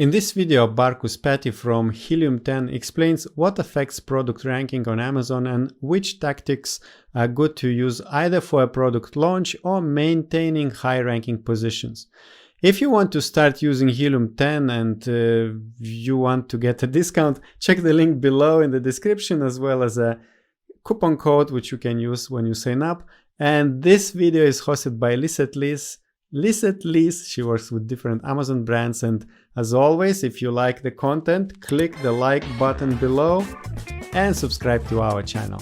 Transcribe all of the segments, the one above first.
In this video, Barkus Päti from Helium 10 explains what affects product ranking on Amazon and which tactics are good to use either for a product launch or maintaining high ranking positions. If you want to start using Helium 10 and you want to get a discount, check the link below in the description, as well as a coupon code which you can use when you sign up. And this video is hosted by Lisette Liss. Lisette Liss, she works with different Amazon brands, and as always, if you like the content, click the like button below and subscribe to our channel.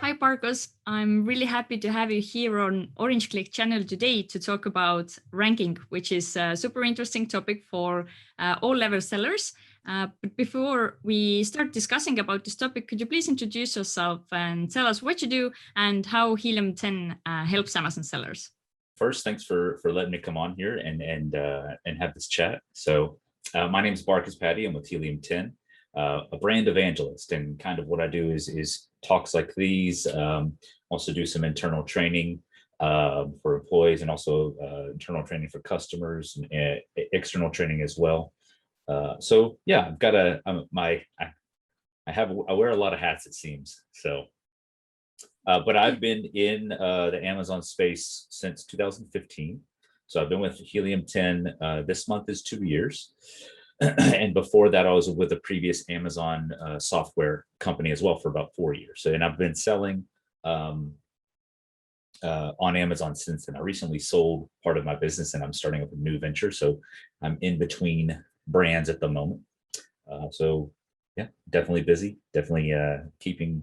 Hi Barkus, I'm really happy to have you here on Orange Click channel today to talk about ranking, which is a super interesting topic for all level sellers. But before we start discussing about this topic, could you please introduce yourself and tell us what you do and how Helium 10 helps Amazon sellers? First, thanks for letting me come on here and have this chat. So my name is Barkus Päti. I'm with Helium 10, a brand evangelist, and kind of what I do is talks like these. Also do some internal training for employees, and also internal training for customers, and external training as well. So yeah, I've got I wear a lot of hats, it seems. So, but I've been in the Amazon space since 2015. So I've been with Helium 10. This month is 2 years. And before that, I was with a previous Amazon software company as well for about 4 years. So, and I've been selling on Amazon since then. I recently sold part of my business and I'm starting up a new venture. So I'm in between brands at the moment. So yeah, definitely busy, definitely keeping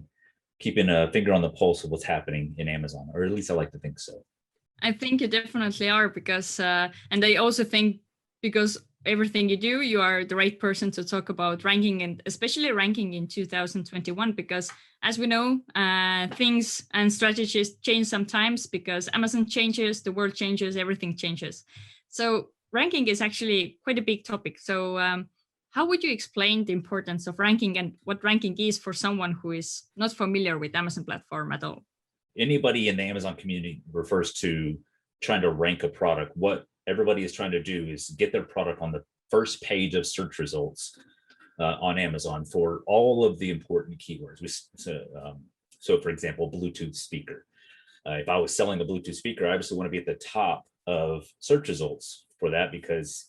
a finger on the pulse of what's happening in Amazon, or at least I like to think so. I think you definitely are, because and I also think because everything you do, you are the right person to talk about ranking, and especially ranking in 2021, because as we know, things and strategies change sometimes because Amazon changes, the world changes, everything changes. So ranking is actually quite a big topic. So how would you explain the importance of ranking and what ranking is for someone who is not familiar with Amazon platform at all? Anybody in the Amazon community refers to trying to rank a product. What everybody is trying to do is get their product on the first page of search results on Amazon for all of the important keywords. So for example, Bluetooth speaker. If I was selling a Bluetooth speaker, I obviously want to be at the top of search results for that, because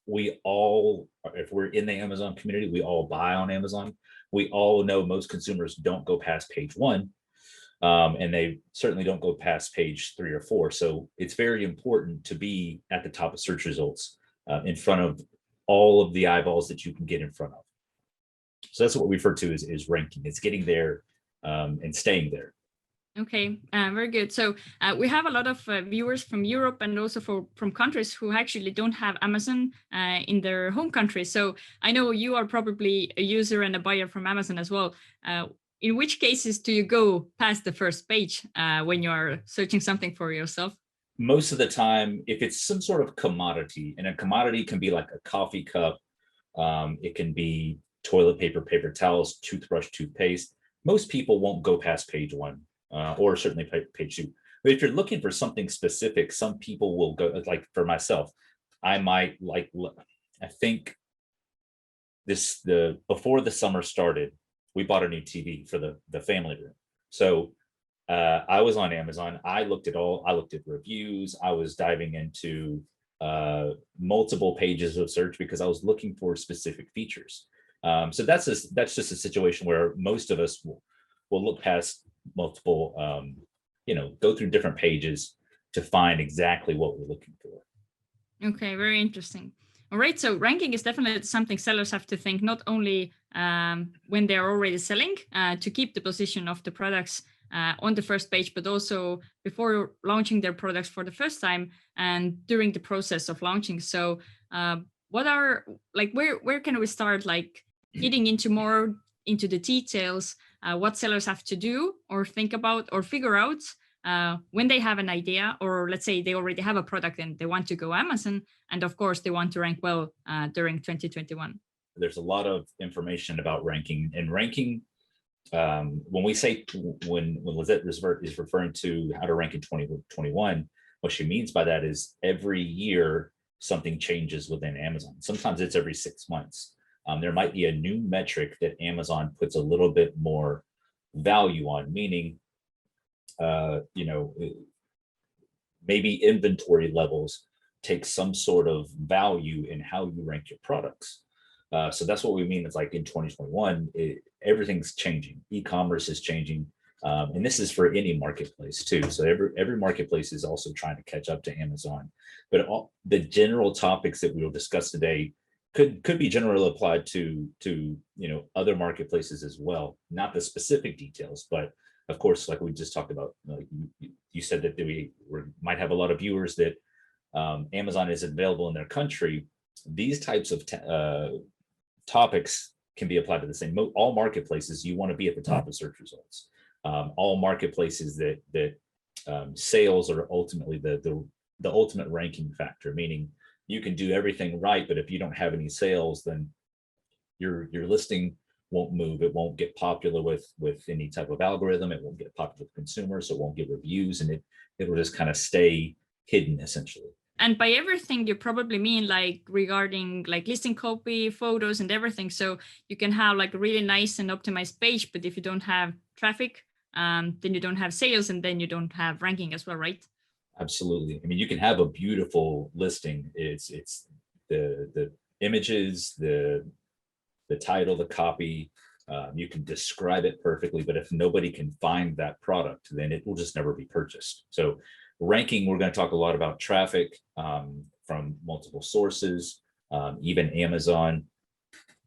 we all, if we're in the Amazon community, we all buy on Amazon. We all know most consumers don't go past page 1, and they certainly don't go past page 3 or 4. So it's very important to be at the top of search results, in front of all of the eyeballs that you can get in front of. So that's what we refer to as ranking. It's getting there and staying there. Okay, very good. So we have a lot of viewers from Europe and also from countries who actually don't have Amazon in their home country. So I know you are probably a user and a buyer from Amazon as well. In which cases do you go past the first page when you are searching something for yourself? Most of the time, if it's some sort of commodity, and a commodity can be like a coffee cup, it can be toilet paper, paper towels, toothbrush, toothpaste. Most people won't go past page 1. Or certainly page 2. But if you're looking for something specific, some people will go, like for myself, I might I think before the summer started, we bought a new TV for the family room. So I was on Amazon. I looked at reviews. I was diving into multiple pages of search because I was looking for specific features. So that's just a situation where most of us will look past multiple, go through different pages to find exactly what we're looking for. Okay, very interesting. All right, so ranking is definitely something sellers have to think not only when they're already selling to keep the position of the products on the first page, but also before launching their products for the first time and during the process of launching. So where can we start getting into the details, what sellers have to do or think about or figure out when they have an idea, or let's say they already have a product and they want to go Amazon, and of course they want to rank well during 2021. There's a lot of information about ranking, and ranking, when Lisette is referring to how to rank in 2021, What she means by that is every year something changes within Amazon. Sometimes it's every 6 months. There might be a new metric that Amazon puts a little bit more value on, meaning, maybe inventory levels take some sort of value in how you rank your products. So that's what we mean. It's like in 2021, everything's changing. E-commerce is changing. And this is for any marketplace too. So every marketplace is also trying to catch up to Amazon. But the general topics that we will discuss today could be generally applied to other marketplaces as well. Not the specific details, but of course, like we just talked about, you said that we might have a lot of viewers that Amazon is available in their country. These types of topics can be applied to the same. All marketplaces, you want to be at the top of search results. All marketplaces that sales are ultimately the ultimate ranking factor, meaning you can do everything right, but if you don't have any sales, then your listing won't move. It won't get popular with any type of algorithm. It won't get popular with consumers. So it won't get reviews, and it will just kind of stay hidden essentially. And by everything, you probably mean like regarding like listing copy, photos, and everything. So you can have like a really nice and optimized page, but if you don't have traffic, then you don't have sales, and then you don't have ranking as well, right? Absolutely. I mean, you can have a beautiful listing. It's the images, the title, the copy. You can describe it perfectly, but if nobody can find that product, then it will just never be purchased. So ranking, we're going to talk a lot about traffic from multiple sources, even Amazon.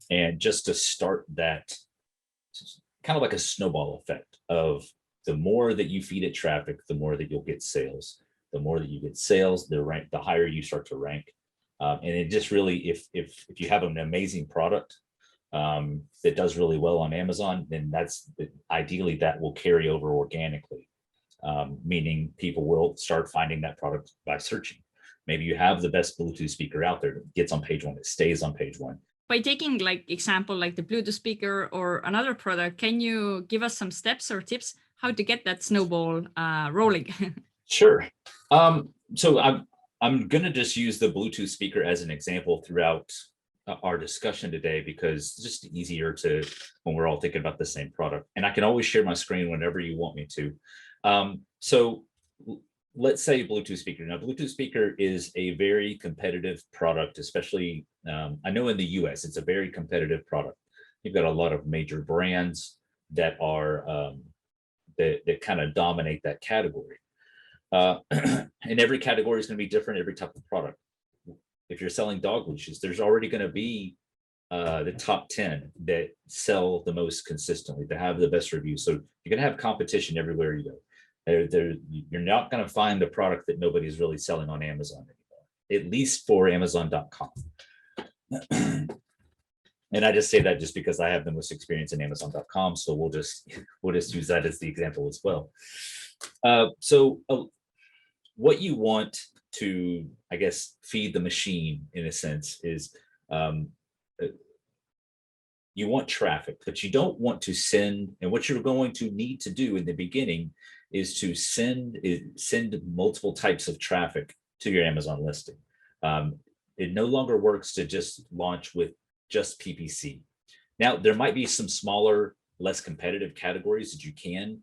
And just to start that, kind of like a snowball effect of the more that you feed it traffic, the more that you'll get sales. The more that you get sales, the higher you start to rank. And it just really, if you have an amazing product that does really well on Amazon, then ideally that will carry over organically. Meaning people will start finding that product by searching. Maybe you have the best Bluetooth speaker out there that gets on page one, it stays on page one. By taking like example, like the Bluetooth speaker or another product, can you give us some steps or tips how to get that snowball rolling? Sure. So I'm going to just use the Bluetooth speaker as an example throughout our discussion today, because it's just easier when we're all thinking about the same product. And I can always share my screen whenever you want me to. So let's say Bluetooth speaker. Now, Bluetooth speaker is a very competitive product, especially I know in the US, it's a very competitive product. You've got a lot of major brands that are that kind of dominate that category. And every category is going to be different, every type of product. If you're selling dog leashes, there's already going to be the top 10 that sell the most consistently, that have the best reviews. So you're going to have competition everywhere you go. You're not going to find a product that nobody's really selling on Amazon anymore, at least for Amazon.com. And I just say that just because I have the most experience in Amazon.com. So we'll just use that as the example as well. What you want to, I guess, feed the machine in a sense is you want traffic, but you don't want to send. And what you're going to need to do in the beginning is to send multiple types of traffic to your Amazon listing. It no longer works to just launch with just PPC. Now, there might be some smaller, less competitive categories that you can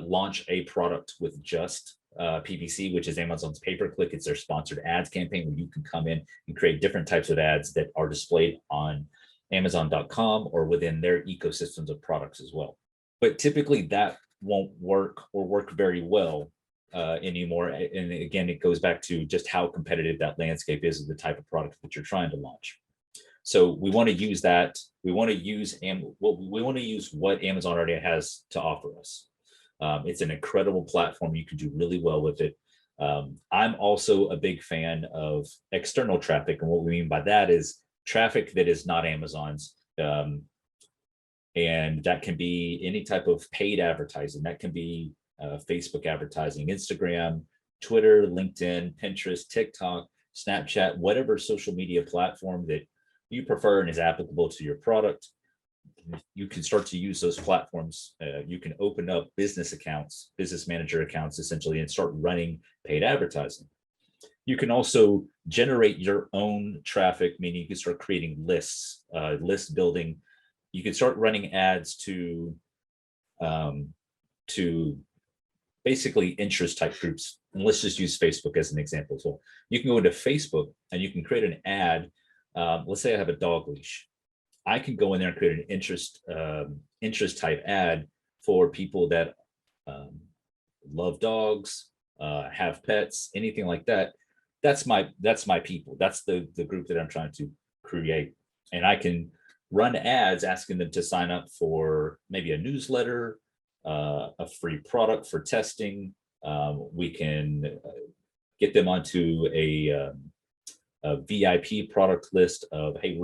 launch a product with just PPC, which is Amazon's pay-per-click. It's their sponsored ads campaign where you can come in and create different types of ads that are displayed on Amazon.com or within their ecosystems of products as well. But typically that won't work or work very well anymore. And again, it goes back to just how competitive that landscape is of the type of product that you're trying to launch. So we want to use that. We want to use what Amazon already has to offer us. It's an incredible platform. You can do really well with it. I'm also a big fan of external traffic. And what we mean by that is traffic that is not Amazon's. And that can be any type of paid advertising. That can be Facebook advertising, Instagram, Twitter, LinkedIn, Pinterest, TikTok, Snapchat, whatever social media platform that you prefer and is applicable to your product. you can start to use those platforms. You can open up business accounts, business manager accounts, essentially, and start running paid advertising. You can also generate your own traffic, meaning you can start creating lists, list building. You can start running ads to basically interest type groups. And let's just use Facebook as an example. So you can go into Facebook and you can create an ad. Let's say I have a dog leash. I can go in there and create an interest type ad for people that love dogs, have pets, anything like that. That's my people. That's the group that I'm trying to create. And I can run ads asking them to sign up for maybe a newsletter, a free product for testing. We can get them onto a VIP product list of, hey,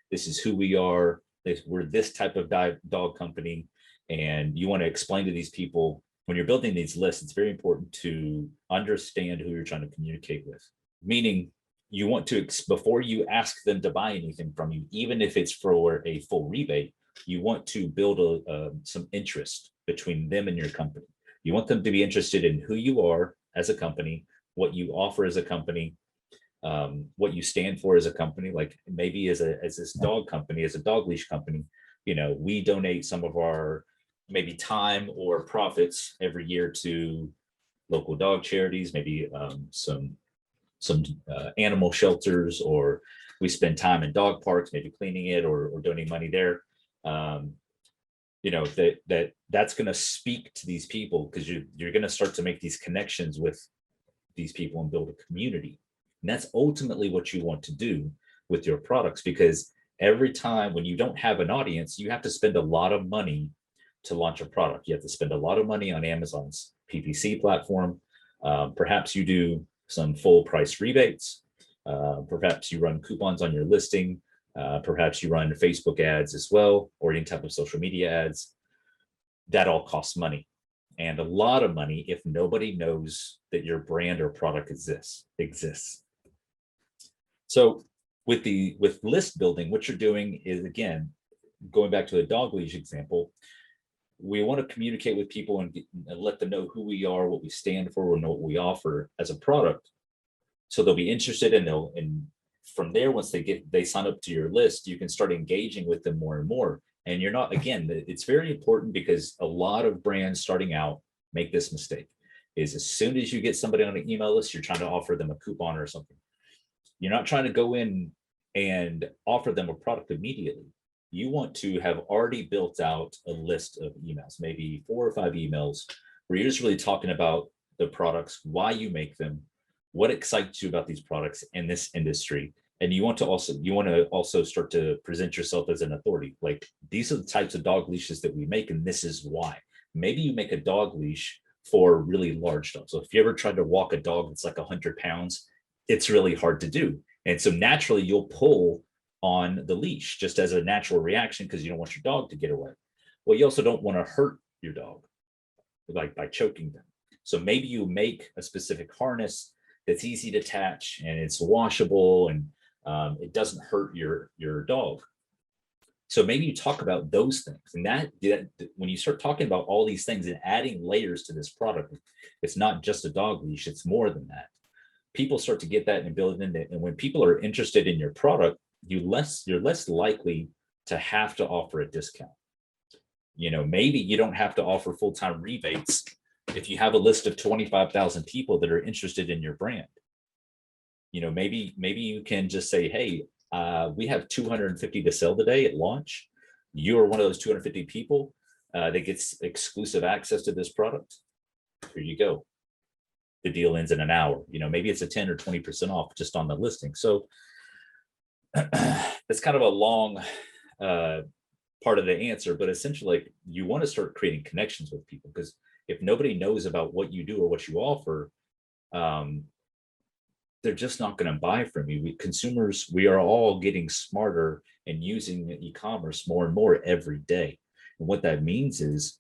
this is who we are. We're this type of dog company. And you want to explain to these people, when you're building these lists, it's very important to understand who you're trying to communicate with. Meaning you want to, before you ask them to buy anything from you, even if it's for a full rebate, you want to build some interest between them and your company. You want them to be interested in who you are as a company, what you offer as a company, what you stand for as a company. Like maybe as this dog company, as a dog leash company, we donate some of our maybe time or profits every year to local dog charities, maybe some animal shelters, or we spend time in dog parks, maybe cleaning it or donating money there. That's going to speak to these people, because you're going to start to make these connections with these people and build a community. And that's ultimately what you want to do with your products, because every time when you don't have an audience, you have to spend a lot of money to launch a product. You have to spend a lot of money on Amazon's PPC platform. Perhaps you do some full price rebates. Perhaps you run coupons on your listing. Perhaps you run Facebook ads as well, or any type of social media ads. That all costs money, and a lot of money if nobody knows that your brand or product exists. So with list building, what you're doing is, again, going back to the dog leash example, we want to communicate with people and let them know who we are, what we stand for, and what we offer as a product. So they'll be interested, and from there, once they sign up to your list, you can start engaging with them more and more. And you're not, again, it's very important, because a lot of brands starting out make this mistake, is as soon as you get somebody on an email list, you're trying to offer them a coupon or something. You're not trying to go in and offer them a product immediately. You want to have already built out a list of emails, maybe 4 or 5 emails, where you're just really talking about the products, why you make them, what excites you about these products in this industry. And you want to also start to present yourself as an authority. Like, these are the types of dog leashes that we make, and this is why. Maybe you make a dog leash for really large dogs. So if you ever tried to walk a dog that's like 100 pounds, it's really hard to do. And so naturally you'll pull on the leash just as a natural reaction, because you don't want your dog to get away. Well, you also don't want to hurt your dog, like by choking them. So maybe you make a specific harness that's easy to attach, and it's washable, and it doesn't hurt your dog. So maybe you talk about those things, and that when you start talking about all these things and adding layers to this product, it's not just a dog leash, it's more than that. People start to get that and build it in it. And when people are interested in your product, you're less likely to have to offer a discount. Maybe you don't have to offer full-time rebates if you have a list of 25,000 people that are interested in your brand. Maybe you can just say, hey, we have 250 to sell today at launch. You are one of those 250 people that gets exclusive access to this product. Here you go. The deal ends in an hour. Maybe it's a 10 or 20% off just on the listing. So that's kind of a long part of the answer, but essentially, like, you want to start creating connections with people, because if nobody knows about what you do or what you offer, they're just not going to buy from you. Consumers, we are all getting smarter and using e-commerce more and more every day. And what that means is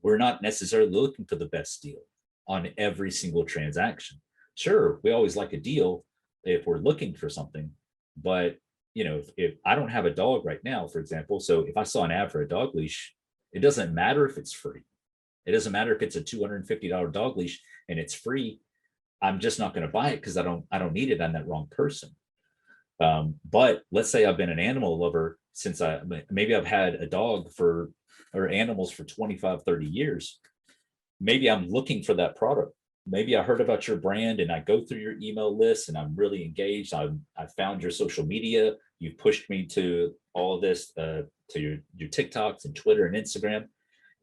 we're not necessarily looking for the best deal on every single transaction. Sure, we always like a deal if we're looking for something, but if I don't have a dog right now, for example, so if I saw an ad for a dog leash, it doesn't matter if it's free. It doesn't matter if it's a $250 dog leash and it's free. I'm just not going to buy it because I don't need it. I'm that wrong person. But let's say I've been an animal lover since maybe I've had a dog or animals for 25, 30 years. Maybe I'm looking for that product. Maybe I heard about your brand and I go through your email list and I'm really engaged. I found your social media. You've pushed me to all of this, to your TikToks and Twitter and Instagram.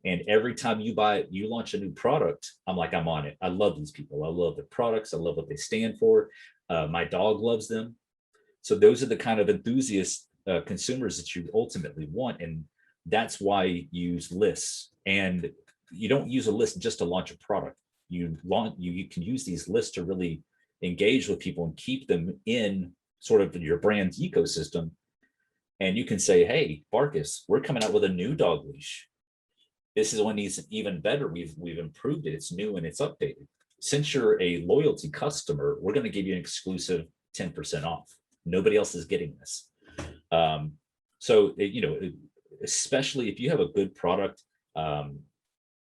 And every time you launch a new product, I'm like, I'm on it. I love these people. I love the products. I love what they stand for. My dog loves them. So those are the kind of enthusiast consumers that you ultimately want. And that's why you use lists. And you don't use a list just to launch a product. You can use these lists to really engage with people and keep them in sort of your brand's ecosystem. And you can say, hey, Barkus, we're coming out with a new dog leash. This is one needs even better. We've improved it. It's new and it's updated. Since you're a loyalty customer, we're going to give you an exclusive 10% off. Nobody else is getting this. Especially if you have a good product,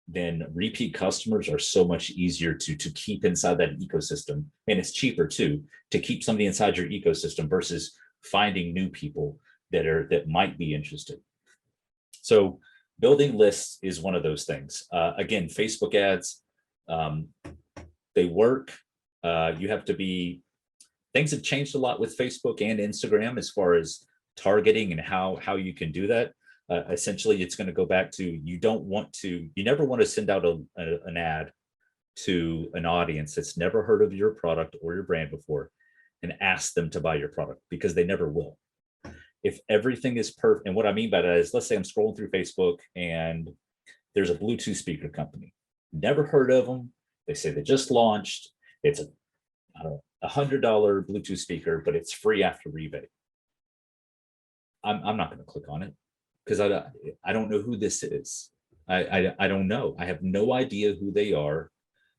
then repeat customers are so much easier to keep inside that ecosystem. And it's cheaper too, to keep somebody inside your ecosystem versus finding new people that might be interested. So building lists is one of those things. Again, Facebook ads, they work. Things have changed a lot with Facebook and Instagram as far as targeting and how you can do that. Essentially, it's going to go back to you never want to send out an ad to an audience that's never heard of your product or your brand before and ask them to buy your product, because they never will. If everything is perfect, and what I mean by that is, let's say I'm scrolling through Facebook and there's a Bluetooth speaker company. Never heard of them. They say they just launched. It's a $100 Bluetooth speaker, but it's free after rebate. I'm not going to click on it because I don't know who this is. I don't know. I have no idea who they are.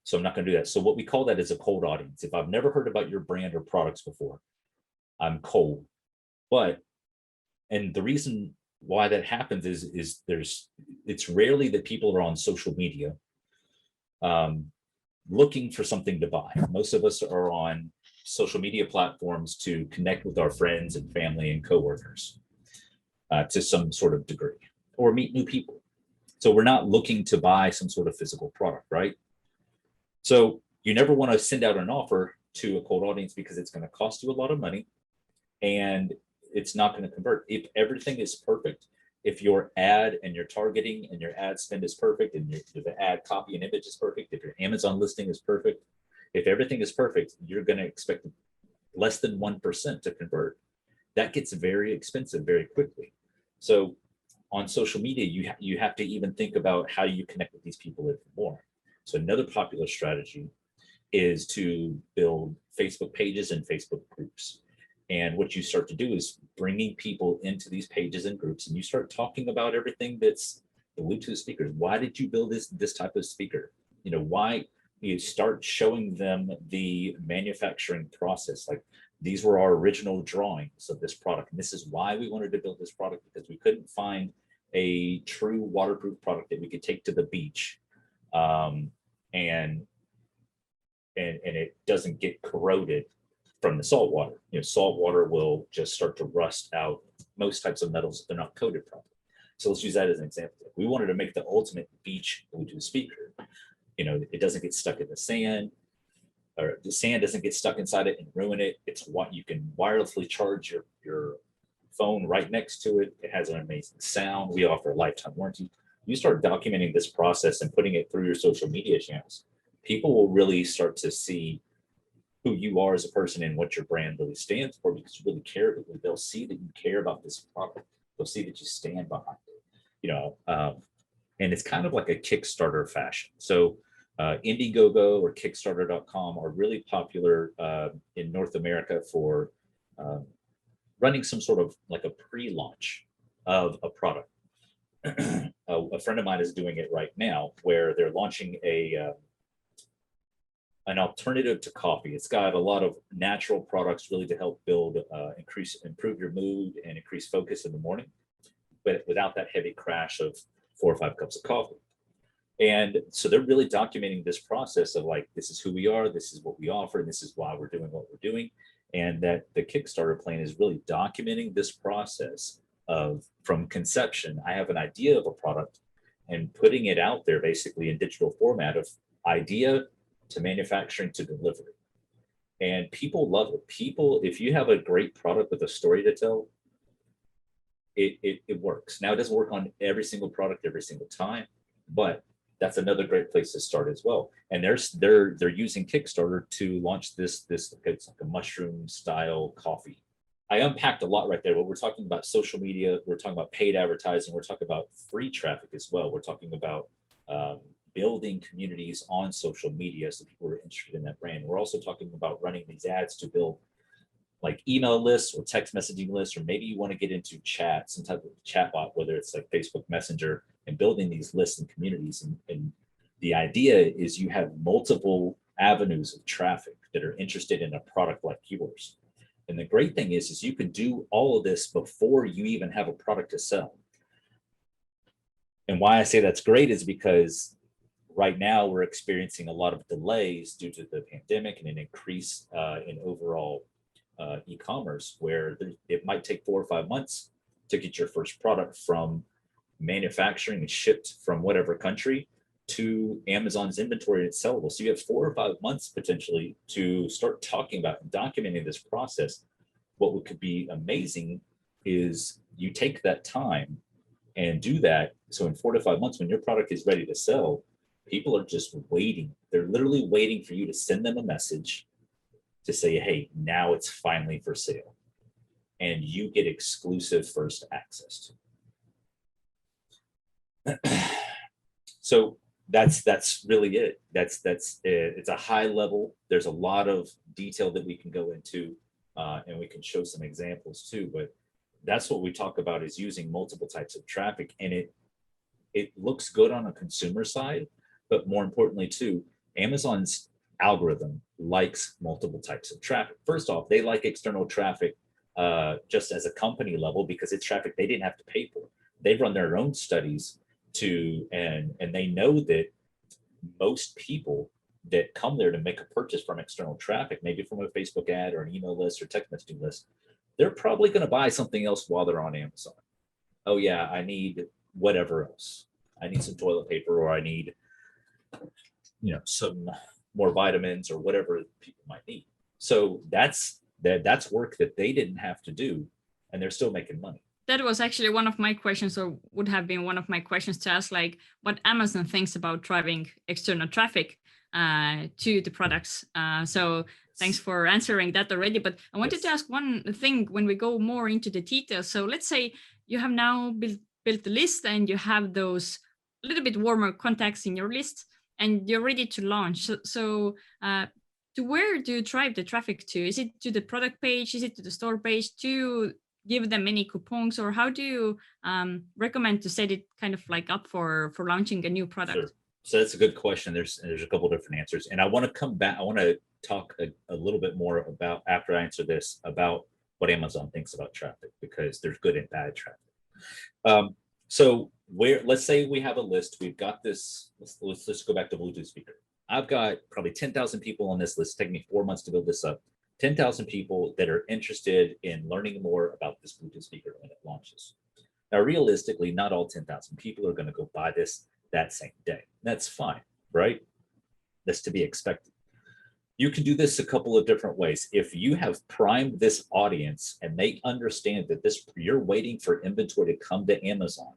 So I'm not going to do that. So what we call that is a cold audience. If I've never heard about your brand or products before, I'm cold. And the reason why that happens is it's rarely that people are on social media looking for something to buy. Most of us are on social media platforms to connect with our friends and family and coworkers to some sort of degree, or meet new people. So we're not looking to buy some sort of physical product, right? So you never want to send out an offer to a cold audience because it's going to cost you a lot of money and it's not going to convert. If everything is perfect, if your ad and your targeting and your ad spend is perfect, and the ad copy and image is perfect, if your Amazon listing is perfect, if everything is perfect, you're going to expect less than 1% to convert. That gets very expensive very quickly. So on social media, you have to even think about how you connect with these people even more. So another popular strategy is to build Facebook pages and Facebook groups. And what you start to do is bringing people into these pages and groups, and you start talking about everything that's the Bluetooth speakers. Why did you build this type of speaker? Why you start showing them the manufacturing process. Like, these were our original drawings of this product. And this is why we wanted to build this product, because we couldn't find a true waterproof product that we could take to the beach. And it doesn't get corroded from the salt water. Salt water will just start to rust out most types of metals if they're not coated properly. So let's use that as an example. We wanted to make the ultimate beach Bluetooth speaker. It doesn't get stuck in the sand, or the sand doesn't get stuck inside it and ruin it. It's what you can wirelessly charge your phone right next to it. It has an amazing sound. We offer a lifetime warranty. You start documenting this process and putting it through your social media channels, people will really start to see who you are as a person and what your brand really stands for, because you really care. They'll see that you care about this product. They'll see that you stand behind it. And it's kind of like a Kickstarter fashion. So Indiegogo or Kickstarter.com are really popular in North America for running some sort of like a pre-launch of a product. A friend of mine is doing it right now, where they're launching a an alternative to coffee. It's got a lot of natural products really to help build, improve your mood and increase focus in the morning, but without that heavy crash of 4 or 5 cups of coffee. And so they're really documenting this process of like, this is who we are, this is what we offer, and this is why we're doing what we're doing. And that the Kickstarter plan is really documenting this process of from conception, I have an idea of a product, and putting it out there basically in digital format of idea to manufacturing to delivery. And people love it. People, if you have a great product with a story to tell, it works. Now it doesn't work on every single product every single time, but that's another great place to start as well. And they're using Kickstarter to launch this it's like a mushroom style coffee. I unpacked a lot right there. But we're talking about social media, we're talking about paid advertising, we're talking about free traffic as well. We're talking about building communities on social media so people are interested in that brand. We're also talking about running these ads to build like email lists or text messaging lists, or maybe you want to get into chat, some type of chat bot, whether it's like Facebook Messenger, and building these lists and communities. And the idea is you have multiple avenues of traffic that are interested in a product like yours. And the great thing is you can do all of this before you even have a product to sell. And why I say that's great is because right now we're experiencing a lot of delays due to the pandemic and an increase in overall e-commerce, where it might take 4 or 5 months to get your first product from manufacturing and shipped from whatever country to Amazon's inventory it's sellable. So you have 4 or 5 months potentially to start talking about and documenting this process. What could be amazing is you take that time and do that. So in 4 to 5 months, when your product is ready to sell, people are just waiting. They're literally waiting for you to send them a message to say, hey, now it's finally for sale. And you get exclusive first access to it. So that's really it. That's it's a high level. There's a lot of detail that we can go into, and we can show some examples too. But that's what we talk about, is using multiple types of traffic, and it looks good on a consumer side, but more importantly too, Amazon's algorithm likes multiple types of traffic. First off, they like external traffic just as a company level because it's traffic they didn't have to pay for. They've run their own studies and they know that most people that come there to make a purchase from external traffic, maybe from a Facebook ad or an email list or text messaging list, they're probably going to buy something else while they're on Amazon. Oh yeah, I need whatever else. I need some toilet paper, or I need, some more vitamins or whatever people might need. So that's work that they didn't have to do, and they're still making money. That was actually one of my questions, or would have been one of my questions to ask, like what Amazon thinks about driving external traffic to the products. So thanks for answering that already. But I wanted to ask one thing when we go more into the details. So let's say you have now built the list and you have those a little bit warmer contacts in your list and you're ready to launch. So to where do you drive the traffic to? Is it to the product page? Is it to the store page? To give them any coupons, or how do you recommend to set it kind of like up for launching a new product? Sure. So that's a good question. There's a couple different answers, and I want to come back. I want to talk a little bit more about, after I answer this, about what Amazon thinks about traffic, because there's good and bad traffic. So let's say we have a list. We've got this. Let's go back to Bluetooth speaker. I've got probably 10,000 people on this list. It's taken me 4 months to build this up. 10,000 people that are interested in learning more about this Bluetooth speaker when it launches. Now, realistically, not all 10,000 people are going to go buy this that same day. That's fine, right? That's to be expected. You can do this a couple of different ways. If you have primed this audience and they understand that you're waiting for inventory to come to Amazon,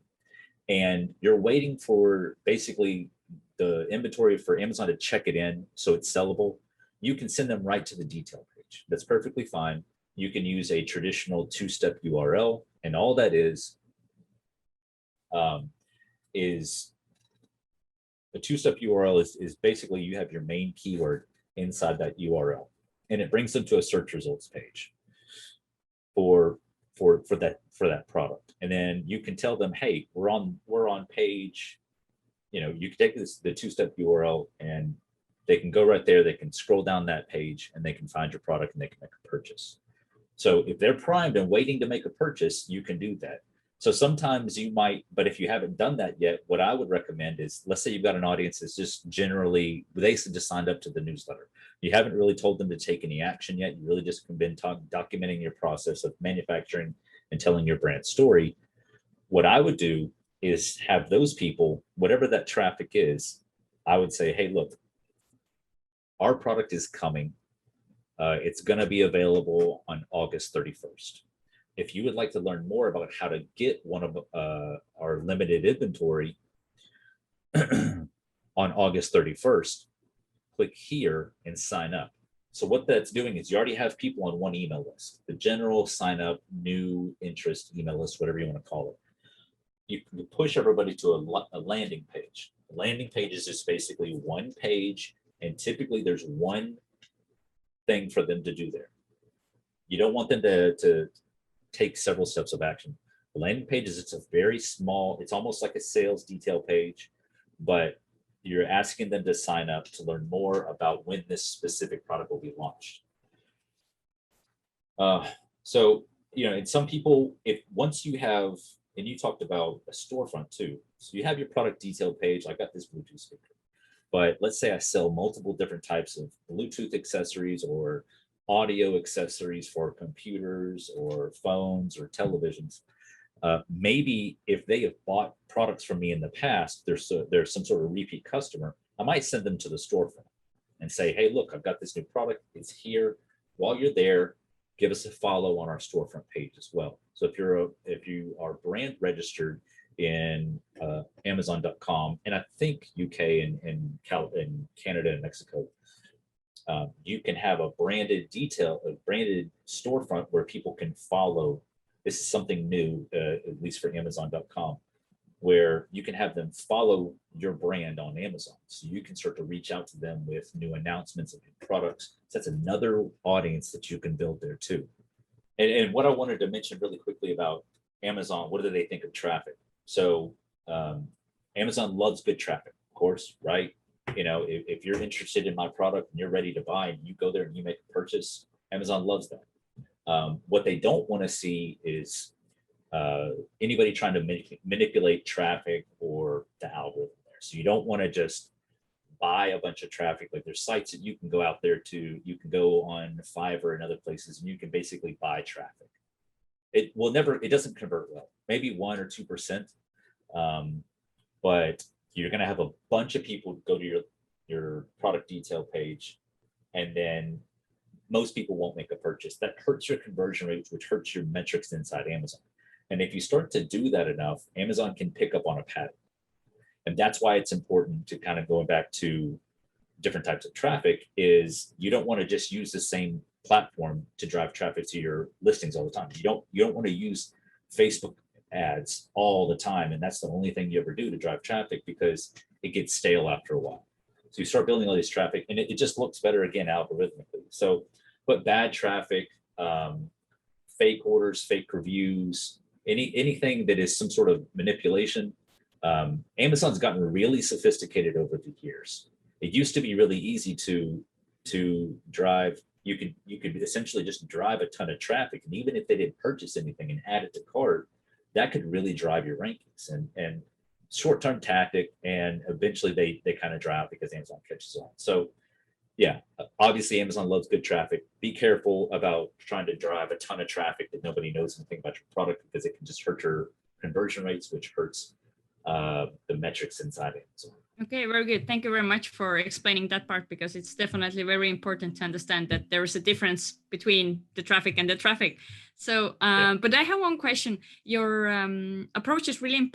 and you're waiting for basically the inventory for Amazon to check it in so it's sellable, you can send them right to the detail page. That's perfectly fine. You can use a traditional two-step URL, and all that is a two-step URL is basically you have your main keyword inside that URL, and it brings them to a search results page for that product. And then you can tell them, hey, we're on page, you can take the two-step URL and they can go right there, they can scroll down that page and they can find your product and they can make a purchase. So if they're primed and waiting to make a purchase, you can do that. So sometimes you might, but if you haven't done that yet, what I would recommend is, let's say you've got an audience that's just generally, they just signed up to the newsletter. You haven't really told them to take any action yet. You really just been documenting your process of manufacturing and telling your brand story. What I would do is have those people, whatever that traffic is, I would say, hey, look, our product is coming. It's going to be available on August 31st. If you would like to learn more about how to get one of our limited inventory on August 31st, click here and sign up. So what that's doing is you already have people on one email list, the general sign up, new interest email list, whatever you want to call it. You can push everybody to a landing page. The landing page is just basically one page, and typically there's one thing for them to do there. You don't want them to take several steps of action. The landing page is, it's a very small, it's almost like a sales detail page, but you're asking them to sign up to learn more about when this specific product will be launched. So, you know, and some people, if once you have, and you talked about a storefront too, so you have your product detail page. I got this Bluetooth speaker, but let's say I sell multiple different types of Bluetooth accessories or audio accessories for computers or phones or televisions. Maybe if they have bought products from me in the past, there's some sort of repeat customer, I might send them to the storefront and say, hey, look, I've got this new product. It's here. While you're there, give us a follow on our storefront page as well. So if you are brand registered in Amazon.com, and I think UK and Canada and Mexico, you can have a branded storefront where people can follow. This is something new, at least for Amazon.com, where you can have them follow your brand on Amazon. So you can start to reach out to them with new announcements of new products. So that's another audience that you can build there too. And what I wanted to mention really quickly about Amazon, what do they think of traffic? So Amazon loves good traffic, of course, right? You know, if you're interested in my product and you're ready to buy and you go there and you make a purchase, Amazon loves that. What they don't want to see is anybody trying to manipulate traffic or the algorithm there. So you don't want to just buy a bunch of traffic. Like there's sites that you can go out there to, you can go on Fiverr and other places and you can basically buy traffic. It doesn't convert well, maybe 1 or 2%. But you're going to have a bunch of people go to your product detail page, and then most people won't make a purchase. That hurts your conversion rates, which hurts your metrics inside Amazon. And if you start to do that enough, Amazon can pick up on a pattern. And that's why it's important to kind of going back to different types of traffic is you don't want to just use the same platform to drive traffic to your listings all the time. You don't want to use Facebook ads all the time. And that's the only thing you ever do to drive traffic, because it gets stale after a while. So you start building all this traffic and it just looks better again algorithmically. So, but bad traffic, fake orders, fake reviews, anything that is some sort of manipulation. Amazon's gotten really sophisticated over the years. It used to be really easy to drive. You could essentially just drive a ton of traffic, and even if they didn't purchase anything and add it to cart, that could really drive your rankings. And short-term tactic, and eventually they kind of dry out because Amazon catches on. So yeah, obviously Amazon loves good traffic. Be careful about trying to drive a ton of traffic that nobody knows anything about your product, because it can just hurt your conversion rates, which hurts the metrics inside Amazon. Okay, very good. Thank you very much for explaining that part, because it's definitely very important to understand that there is a difference between the traffic and the traffic. So, but I have one question. Your approach is really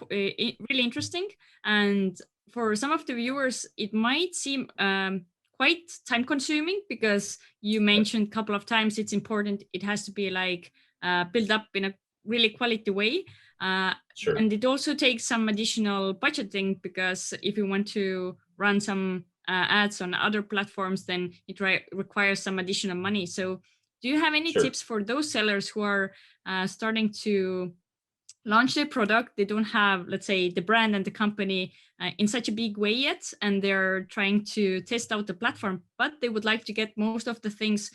interesting, and for some of the viewers, it might seem quite time consuming, because you mentioned a couple of times it's important. It has to be like built up in a really quality way. Sure. And it also takes some additional budgeting, because if you want to run some ads on other platforms, then it requires some additional money. So do you have any Sure. tips for those sellers who are starting to launch their product. They don't have, let's say, the brand and the company in such a big way yet, and they're trying to test out the platform, but they would like to get most of the things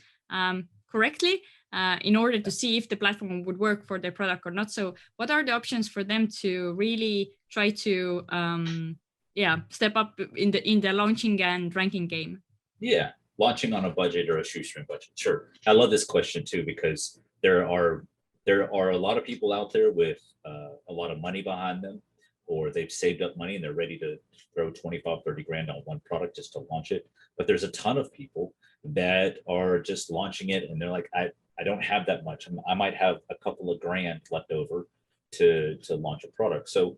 correctly in order to see if the platform would work for their product or not. So what are the options for them to really try to step up in the launching and ranking game? Yeah, launching on a budget or a shoestring budget. Sure. I love this question too, because there are a lot of people out there with a lot of money behind them, or they've saved up money and they're ready to throw 25, 30 grand on one product just to launch it. But there's a ton of people that are just launching it and they're like, I don't have that much. I might have a couple of grand left over to launch a product. So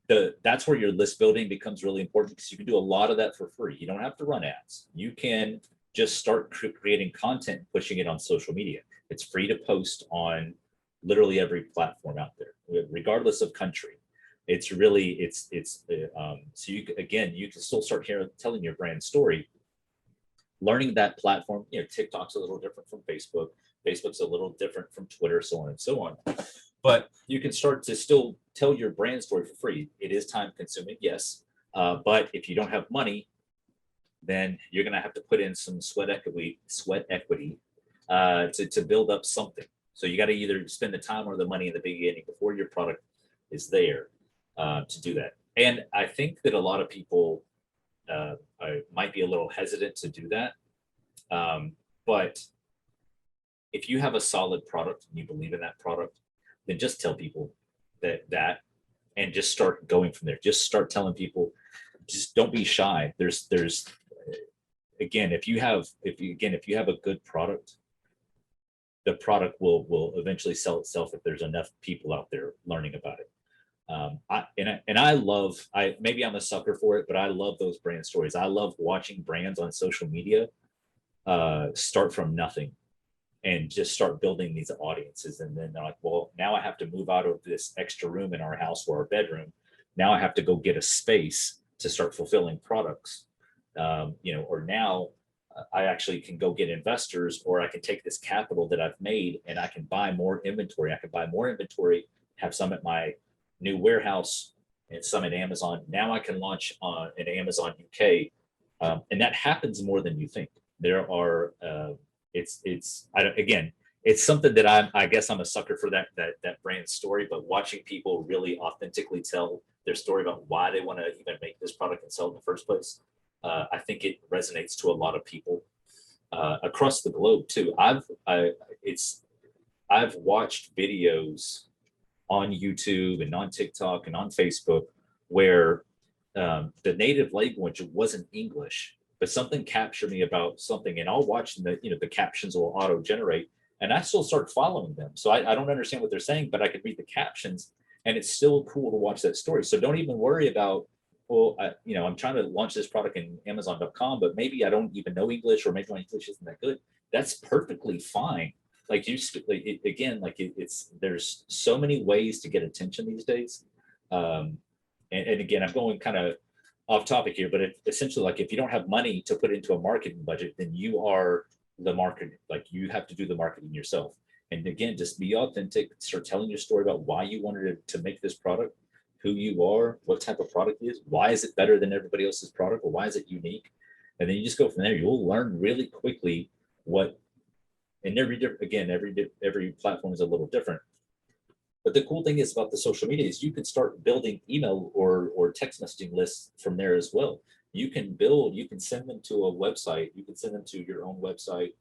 that's where your list building becomes really important, because you can do a lot of that for free. You don't have to run ads. You can just start creating content, pushing it on social media. It's free to post on literally every platform out there, regardless of country. It's really, so you can still start telling your brand story, learning that platform. TikTok's a little different from Facebook. Facebook's a little different from Twitter, so on and so on. But you can start to still tell your brand story for free. It is time consuming, yes. But if you don't have money, then you're going to have to put in some sweat equity to build up something. So you got to either spend the time or the money in the beginning before your product is there to do that. And I think that a lot of people might be a little hesitant to do that. But if you have a solid product and you believe in that product, then just tell people that and just start going from there. Just start telling people, just don't be shy. There's again, if you have a good product, the product will eventually sell itself if there's enough people out there learning about it. Maybe I'm a sucker for it, but I love those brand stories. I love watching brands on social media start from nothing and just start building these audiences. And then they're like, well, now I have to move out of this extra room in our house or our bedroom. Now I have to go get a space to start fulfilling products. Or now I actually can go get investors, or I can take this capital that I've made and I can buy more inventory. Have some at my new warehouse and some at Amazon. Now I can launch on at Amazon UK. And that happens more than you think. There are, it's something that I guess I'm a sucker for that brand story, but watching people really authentically tell their story about why they want to even make this product and sell it in the first place. I think it resonates to a lot of people across the globe too. I've watched videos on YouTube and on TikTok and on Facebook where the native language wasn't English, but something captured me about something, and I'll watch the captions will auto generate, and I still start following them. So I don't understand what they're saying, but I can read the captions, and it's still cool to watch that story. So don't even worry about, well, I'm trying to launch this product in Amazon.com, but maybe I don't even know English, or maybe my English isn't that good. That's perfectly fine. There's so many ways to get attention these days. And again, I'm going kind of off topic here, but essentially, like, if you don't have money to put into a marketing budget, then you are the marketing. Like, you have to do the marketing yourself. And again, just be authentic, start telling your story about why you wanted to make this product, who you are, what type of product it is, why is it better than everybody else's product, or why is it unique? And then you just go from there. You'll learn really quickly and every platform is a little different. But the cool thing is about the social media is you can start building email or text messaging lists from there as well. You can send them to a website, you can send them to your own website.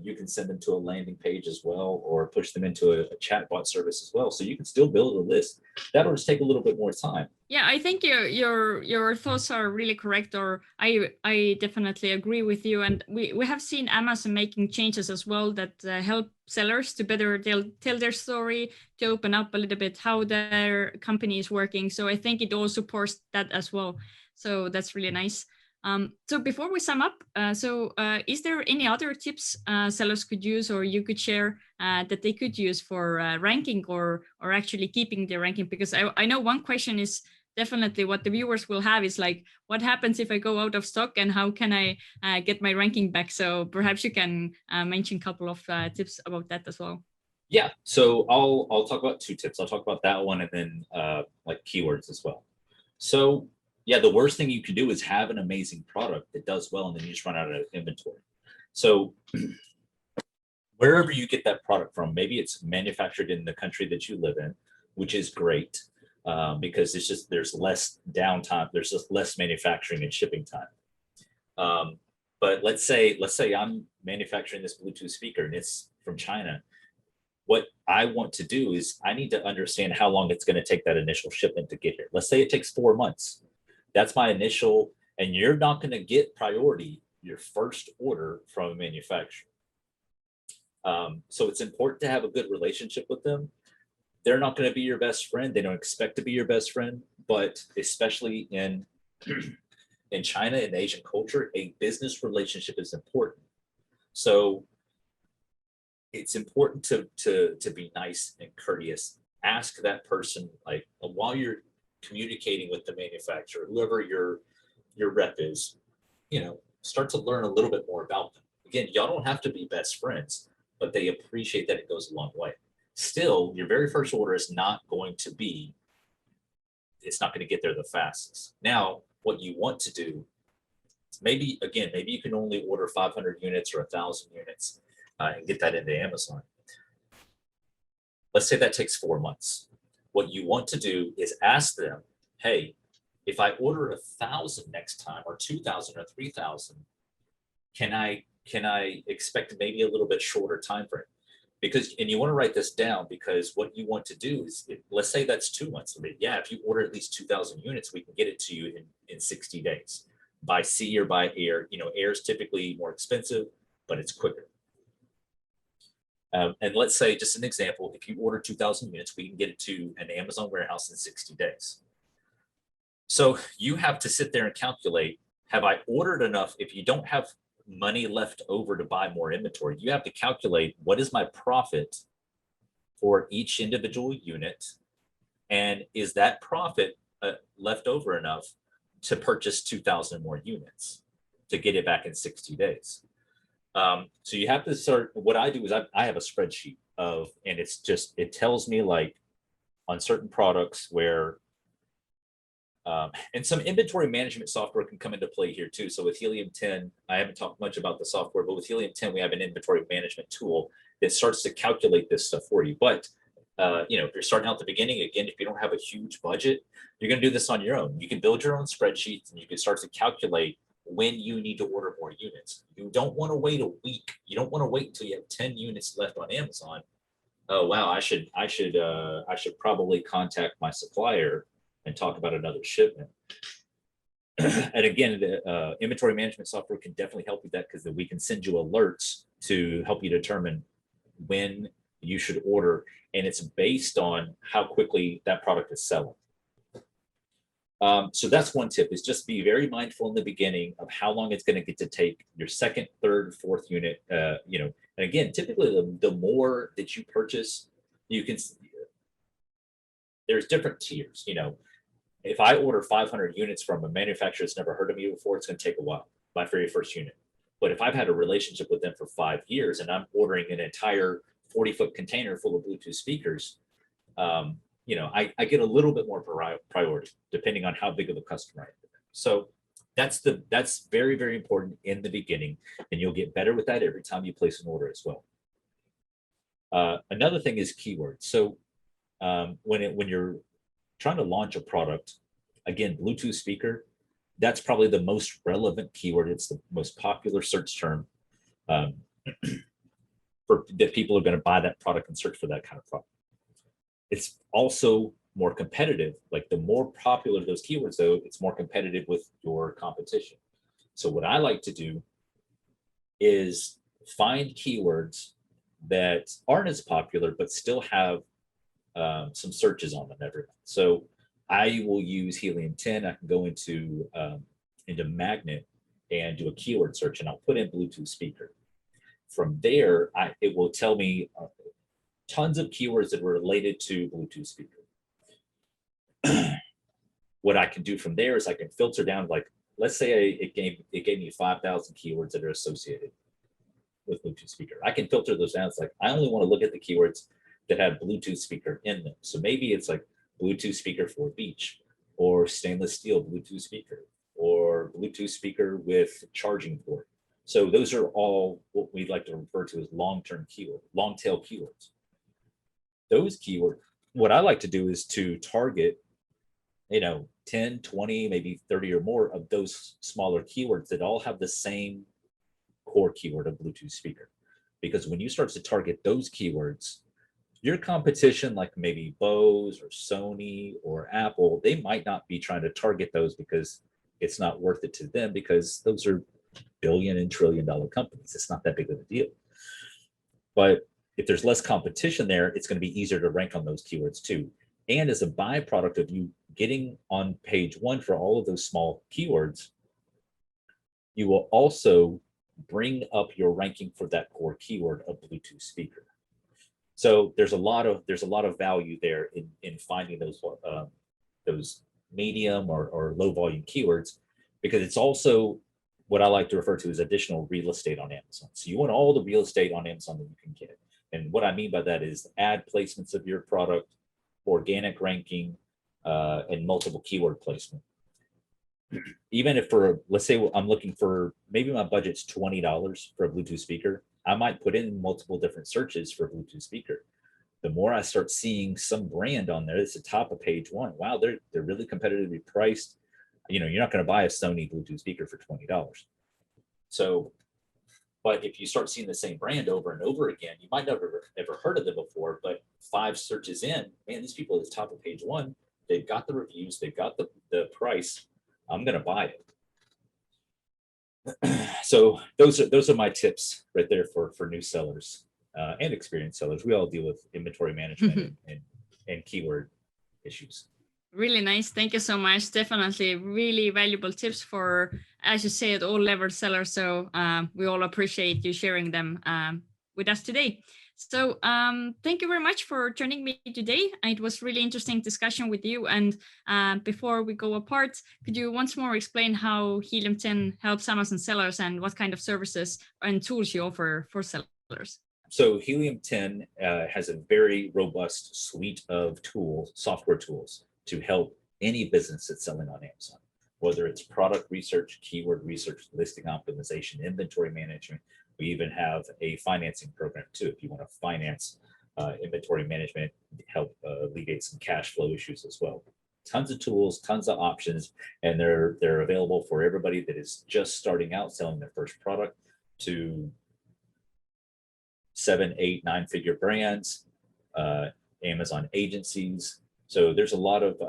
You can send them to a landing page as well, or push them into a chatbot service as well. So you can still build a list. That'll just take a little bit more time. Yeah, I think your thoughts are really correct, or I definitely agree with you. And we have seen Amazon making changes as well that help sellers to better tell their story, to open up a little bit how their company is working. So I think it all supports that as well. So that's really nice. So before we sum up, is there any other tips sellers could use, or you could share that they could use for ranking or actually keeping their ranking? Because I know one question is definitely what the viewers will have is like, what happens if I go out of stock, and how can I get my ranking back? So perhaps you can mention a couple of tips about that as well. Yeah, so I'll talk about two tips. I'll talk about that one and then like keywords as well. So yeah, the worst thing you can do is have an amazing product that does well and then you just run out of inventory. So wherever you get that product from, maybe it's manufactured in the country that you live in, which is great because it's just there's less downtime, there's just less manufacturing and shipping time. But let's say I'm manufacturing this Bluetooth speaker and it's from China. What I want to do is I need to understand how long it's going to take that initial shipment to get here. Let's say it takes 4 months. That's my initial, and you're not going to get priority your first order from a manufacturer. So it's important to have a good relationship with them. They're not going to be your best friend. They don't expect to be your best friend, but especially in in China and Asian culture, a business relationship is important. So it's important to be nice and courteous. Ask that person, like while you're communicating with the manufacturer, whoever your rep is, start to learn a little bit more about them. Again, y'all don't have to be best friends, but they appreciate that it goes a long way. Still, your very first order is not going to be, it's not going to get there the fastest. Now, what you want to do, maybe you can only order 500 units or 1,000 units and get that into Amazon. Let's say that takes 4 months. What you want to do is ask them, hey, if I order 1,000 next time or 2,000 or 3,000, can I expect maybe a little bit shorter time frame? Because, and you want to write this down because what you want to do is, let's say that's 2 months. I mean, yeah, if you order at least 2,000 units, we can get it to you in 60 days by sea or by air. Air is typically more expensive, but it's quicker. And let's say, just an example, if you order 2,000 units, we can get it to an Amazon warehouse in 60 days. So you have to sit there and calculate, have I ordered enough? If you don't have money left over to buy more inventory, you have to calculate what is my profit for each individual unit, and is that profit left over enough to purchase 2,000 more units to get it back in 60 days. So you have to start. What I do is I have a spreadsheet and it tells me like on certain products where and some inventory management software can come into play here too. So with Helium 10, I haven't talked much about the software, but with Helium 10, we have an inventory management tool that starts to calculate this stuff for you. But if you're starting out at the beginning, again, if you don't have a huge budget, you're going to do this on your own. You can build your own spreadsheets and you can start to calculate when you need to order more units. You don't want to wait a week. You don't want to wait until you have 10 units left on Amazon. Oh wow, I should probably contact my supplier and talk about another shipment. And again, the inventory management software can definitely help you with that because we can send you alerts to help you determine when you should order, and it's based on how quickly that product is selling. So that's one tip, is just be very mindful in the beginning of how long it's going to get to take your second, third, fourth unit. And again, typically the more that you purchase, there's different tiers. If I order 500 units from a manufacturer that's never heard of me before, it's going to take a while, my very first unit. But if I've had a relationship with them for 5 years and I'm ordering an entire 40-foot container full of Bluetooth speakers, I get a little bit more priority depending on how big of a customer I am. So that's very, very important in the beginning, and you'll get better with that every time you place an order as well. Another thing is keywords. So when you're trying to launch a product, again, Bluetooth speaker, that's probably the most relevant keyword. It's the most popular search term that people are going to buy that product and search for that kind of product. It's also more competitive. Like the more popular those keywords, though, it's more competitive with your competition. So what I like to do is find keywords that aren't as popular, but still have some searches on them every month. So I will use Helium 10. I can go into Magnet and do a keyword search, and I'll put in Bluetooth speaker. From there, it will tell me tons of keywords that are related to Bluetooth speaker. What I can do from there is I can filter down, like, let's say it gave me 5,000 keywords that are associated with Bluetooth speaker. I can filter those down. It's like, I only want to look at the keywords that have Bluetooth speaker in them. So maybe it's like Bluetooth speaker for beach, or stainless steel Bluetooth speaker, or Bluetooth speaker with charging port. So those are all what we'd like to refer to as long-term keyword, long-tail keywords. Those keywords, what I like to do is to target, 10, 20, maybe 30 or more of those smaller keywords that all have the same core keyword of Bluetooth speaker. Because when you start to target those keywords, your competition, like maybe Bose or Sony or Apple, they might not be trying to target those because it's not worth it to them, because those are billion and trillion dollar companies. It's not that big of a deal. But if there's less competition there, it's going to be easier to rank on those keywords too. And as a byproduct of you getting on page one for all of those small keywords, you will also bring up your ranking for that core keyword of Bluetooth speaker. So there's a lot of value there in finding those medium or low volume keywords, because it's also what I like to refer to as additional real estate on Amazon. So you want all the real estate on Amazon that you can get. And what I mean by that is ad placements of your product, organic ranking, and multiple keyword placement. Even if let's say I'm looking for, maybe my budget's $20 for a Bluetooth speaker, I might put in multiple different searches for Bluetooth speaker. The more I start seeing some brand on there, it's the top of page one. Wow, they're really competitively priced. You're not going to buy a Sony Bluetooth speaker for $20. So, but if you start seeing the same brand over and over again, you might never ever heard of them before, but 5 searches in, man, these people at the top of page one, they've got the reviews, they've got the price. I'm going to buy it. So those are my tips right there for new sellers and experienced sellers. We all deal with inventory management and keyword issues. Really nice. Thank you so much. Definitely really valuable tips for, as you said, all level sellers. So we all appreciate you sharing them with us today. So thank you very much for joining me today. It was really interesting discussion with you. And before we go apart, could you once more explain how Helium 10 helps Amazon sellers and what kind of services and tools you offer for sellers? So Helium 10 has a very robust suite of tools, software tools, to help any business that's selling on Amazon, whether it's product research, keyword research, listing optimization, inventory management. We even have a financing program too, if you want to finance inventory management, help alleviate some cash flow issues as well. Tons of tools, tons of options, and they're available for everybody that is just starting out selling their first product to 7, 8, 9-figure brands, Amazon agencies. So there's a lot of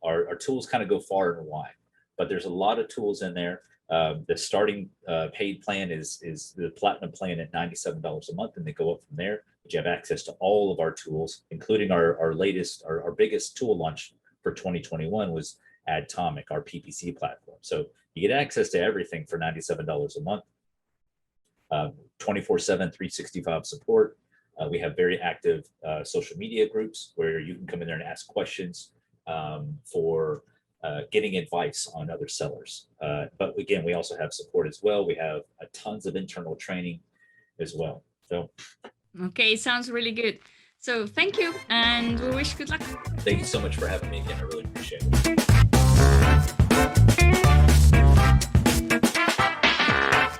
our tools kind of go far and wide, but there's a lot of tools in there. The starting paid plan is the platinum plan at $97 a month, and they go up from there. But you have access to all of our tools, including our biggest tool launch for 2021 was Adtomic, our PPC platform. So you get access to everything for $97 a month, 24/7, 365 support. We have very active social media groups where you can come in there and ask questions for getting advice on other sellers. But again, we also have support as well. We have tons of internal training as well. So, okay, sounds really good. So thank you, and we wish good luck. Thank you so much for having me again. I really appreciate it.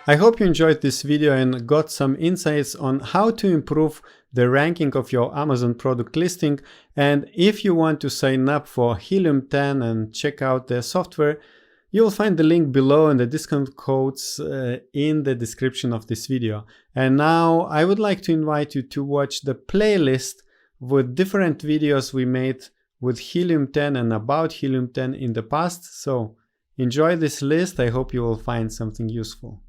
I hope you enjoyed this video and got some insights on how to improve the ranking of your Amazon product listing. And if you want to sign up for Helium 10 and check out their software, you'll find the link below and the discount codes in the description of this video. And now I would like to invite you to watch the playlist with different videos we made with Helium 10 and about Helium 10 in the past. So enjoy this list. I hope you will find something useful.